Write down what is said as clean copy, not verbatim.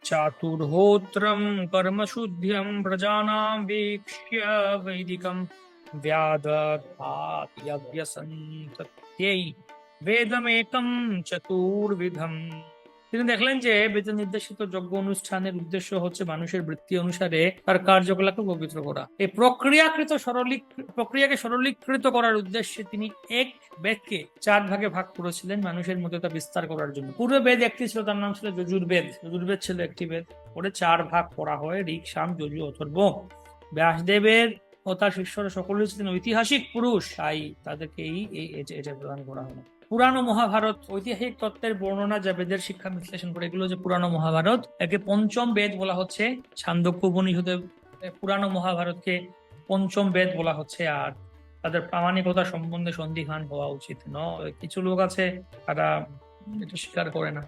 চাতুর্होত্রম কর্মশুদ্ধ্যম প্রজানাম വീক্ষ্য বৈদিকম ব্যাদঘাত্যসন্তত্যৈ বেদমেকম চতুর্বিধম। তিনি দেখলেন যে বেদ নির্দেশিত যজ্ঞ অনুষ্ঠানের উদ্দেশ্য হচ্ছে মানুষের বৃত্তি অনুসারে তার কার্যকলাপকে পবিত্র করা। এই প্রক্রিয়াকে সরলীকৃত করার উদ্দেশ্যে তিনি এক বেদকে 4 ভাগে ভাগ করেছিলেন মানুষের মধ্যে তা বিস্তার করার জন্য। পূর্বে বেদ একটি ছিল, তার নাম ছিল যজুর্বেদ। যজুর্বেদ ছিল একটি বেদ, ওটা 4 ভাগ করা হয়, ঋক, সাম, যজু, অথর্ব। ব্যাসদেবের ও তার শিষ্যরা সকলেই ছিলেন ঐতিহাসিক পুরুষ, তাই তাদেরকে এটা প্রদান করা হলো। পুরাণ ও মহাভারত ঐতিহাসিক তত্ত্বের বর্ণনা যা বেদের শিক্ষা বিশ্লেষণ করে, এগুলো যে পুরাণ ও মহাভারত, একে পঞ্চম বেদ বলা হচ্ছে। ছান্দোক্য উপনিষদে পুরাণ ও মহাভারতকে পঞ্চম বেদ বলা হচ্ছে। আর তাদের প্রামাণিকতা সম্বন্ধে সন্দিহান হওয়া উচিত নয়। কিছু লোক আছে তারা এটা স্বীকার করে না।